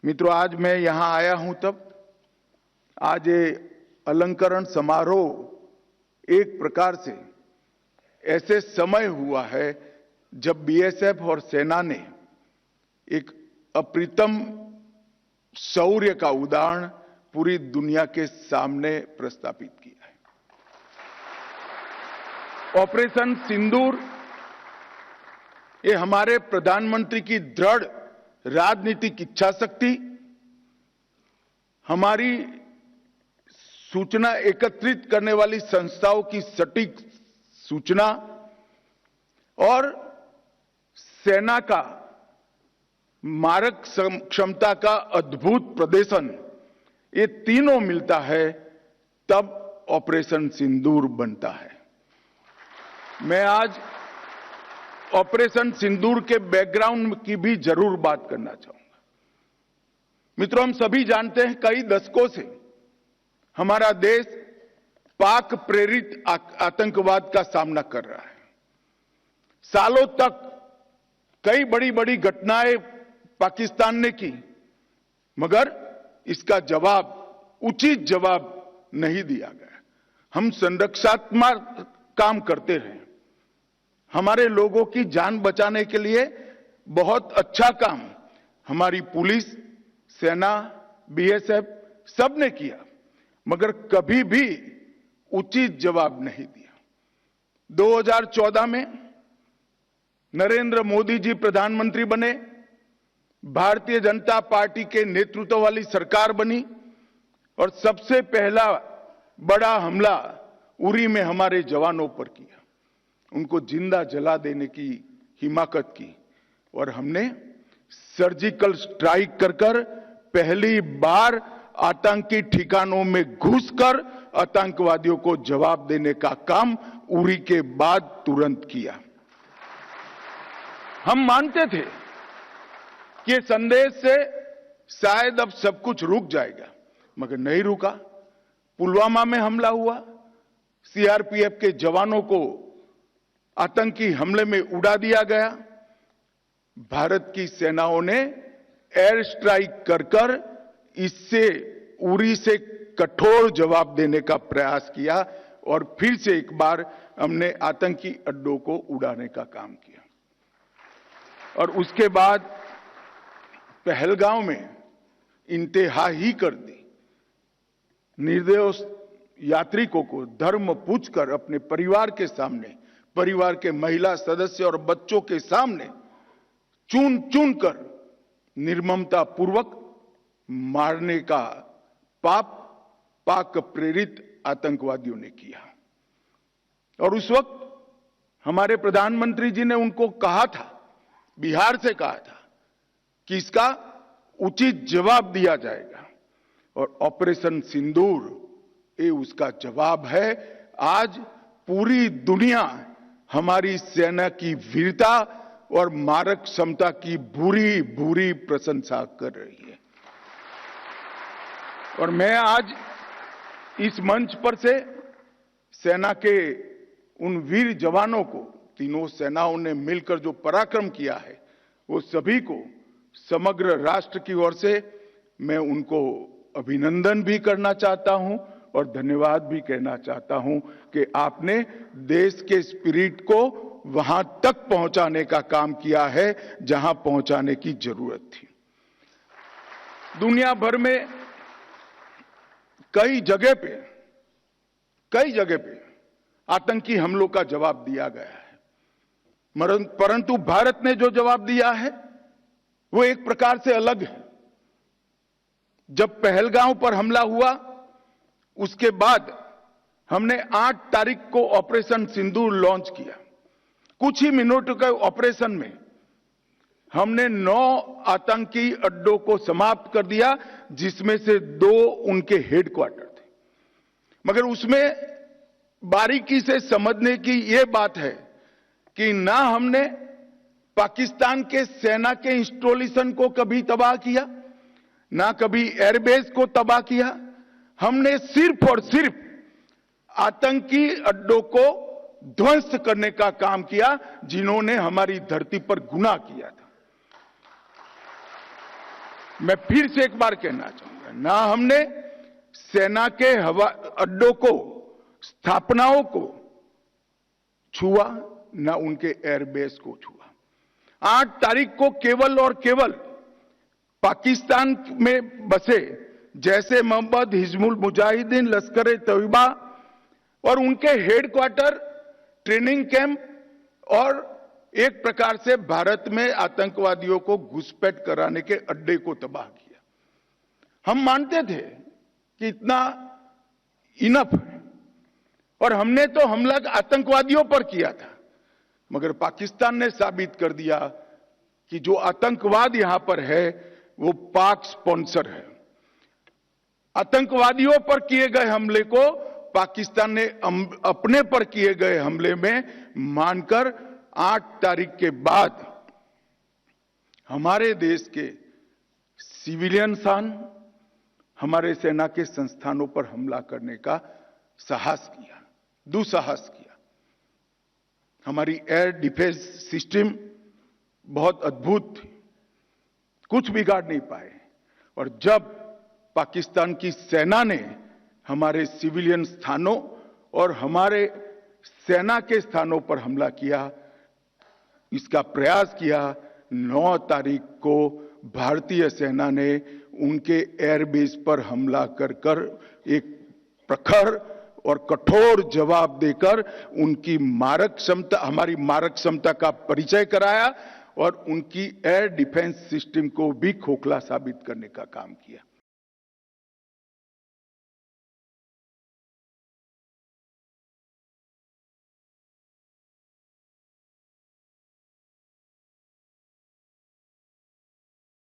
मित्रों, आज मैं यहां आया हूं तब आज ये अलंकरण समारोह एक प्रकार से ऐसे समय हुआ है जब बीएसएफ और सेना ने एक अप्रतिम शौर्य का उदाहरण पूरी दुनिया के सामने प्रस्थापित किया है। ऑपरेशन सिंदूर ये हमारे प्रधानमंत्री की दृढ़ राजनीतिक इच्छा शक्ति, हमारी सूचना एकत्रित करने वाली संस्थाओं की सटीक सूचना और सेना का मारक क्षमता का अद्भुत प्रदर्शन, ये तीनों मिलता है तब ऑपरेशन सिंदूर बनता है। मैं आज ऑपरेशन सिंदूर के बैकग्राउंड की भी जरूर बात करना चाहूंगा। मित्रों, हम सभी जानते हैं कई दशकों से हमारा देश पाक प्रेरित आतंकवाद का सामना कर रहा है। सालों तक कई बड़ी बड़ी घटनाएं पाकिस्तान ने की, मगर इसका जवाब, उचित जवाब नहीं दिया गया। हम संरक्षात्मक काम करते रहे, हमारे लोगों की जान बचाने के लिए बहुत अच्छा काम हमारी पुलिस, सेना, बीएसएफ सबने किया, मगर कभी भी उचित जवाब नहीं दिया। 2014 में नरेंद्र मोदी जी प्रधानमंत्री बने, भारतीय जनता पार्टी के नेतृत्व वाली सरकार बनी और सबसे पहला बड़ा हमला उरी में हमारे जवानों पर किया, उनको जिंदा जला देने की हिमाकत की और हमने सर्जिकल स्ट्राइक कर पहली बार आतंकी ठिकानों में घुसकर आतंकवादियों को जवाब देने का काम उरी के बाद तुरंत किया। हम मानते थे कि ये संदेश से शायद अब सब कुछ रुक जाएगा, मगर नहीं रुका। पुलवामा में हमला हुआ, सीआरपीएफ के जवानों को आतंकी हमले में उड़ा दिया गया। भारत की सेनाओं ने एयर स्ट्राइक कर इससे उरी से कठोर जवाब देने का प्रयास किया और फिर से एक बार हमने आतंकी अड्डों को उड़ाने का काम किया। और उसके बाद पहलगांव में इंतहा ही कर दी। निर्दोष यात्रिकों को धर्म पूछकर अपने परिवार के सामने, परिवार के महिला सदस्य और बच्चों के सामने चुन चुन कर निर्ममता पूर्वक मारने का पाप पाक प्रेरित आतंकवादियों ने किया। और उस वक्त हमारे प्रधानमंत्री जी ने उनको कहा था, बिहार से कहा था कि इसका उचित जवाब दिया जाएगा और ऑपरेशन सिंदूर ये उसका जवाब है। आज पूरी दुनिया हमारी सेना की वीरता और मारक क्षमता की भूरी भूरी प्रशंसा कर रही है। और मैं आज इस मंच पर से सेना के उन वीर जवानों को, तीनों सेनाओं ने मिलकर जो पराक्रम किया है, वो सभी को समग्र राष्ट्र की ओर से मैं उनको अभिनंदन भी करना चाहता हूं और धन्यवाद भी कहना चाहता हूं कि आपने देश के स्पिरिट को वहां तक पहुंचाने का काम किया है जहां पहुंचाने की जरूरत थी। दुनिया भर में कई जगह पे आतंकी हमलों का जवाब दिया गया है, परंतु भारत ने जो जवाब दिया है वो एक प्रकार से अलग है। जब पहलगांव पर हमला हुआ, उसके बाद हमने 8 तारीख को ऑपरेशन सिंदूर लॉन्च किया। कुछ ही मिनटों के ऑपरेशन में हमने 9 आतंकी अड्डों को समाप्त कर दिया, जिसमें से 2 उनके हेडक्वार्टर थे। मगर उसमें बारीकी से समझने की यह बात है कि ना हमने पाकिस्तान के सेना के इंस्टॉलेशन को कभी तबाह किया, ना कभी एयरबेस को तबाह किया। हमने सिर्फ और सिर्फ आतंकी अड्डों को ध्वस्त करने का काम किया, जिन्होंने हमारी धरती पर गुनाह किया था। मैं फिर से एक बार कहना चाहूंगा, ना हमने सेना के हवा अड्डों को, स्थापनाओं को छुआ, ना उनके एयरबेस को छुआ। 8 तारीख को केवल और केवल पाकिस्तान में बसे जैसे मोहम्मद, हिजबुल मुजाहिदीन, लश्कर-ए-तैयबा और उनके हेडक्वार्टर, ट्रेनिंग कैंप और एक प्रकार से भारत में आतंकवादियों को घुसपैठ कराने के अड्डे को तबाह किया। हम मानते थे कि इतना इनफ है और हमने तो हमला आतंकवादियों पर किया था, मगर पाकिस्तान ने साबित कर दिया कि जो आतंकवाद यहां पर है वो पाक स्पॉन्सर है। आतंकवादियों पर किए गए हमले को पाकिस्तान ने अपने पर किए गए हमले में मानकर 8 तारीख के बाद हमारे देश के सिविलियन सान, हमारे सेना के संस्थानों पर हमला करने का साहस किया, दुस्साहस किया। हमारी एयर डिफेंस सिस्टम बहुत अद्भुत थी, कुछ बिगाड़ नहीं पाए। और जब पाकिस्तान की सेना ने हमारे सिविलियन स्थानों और हमारे सेना के स्थानों पर हमला किया, इसका प्रयास किया, 9 तारीख को भारतीय सेना ने उनके एयरबेस पर हमला कर एक प्रखर और कठोर जवाब देकर उनकी मारक क्षमता, हमारी मारक क्षमता का परिचय कराया और उनकी एयर डिफेंस सिस्टम को भी खोखला साबित करने का काम किया।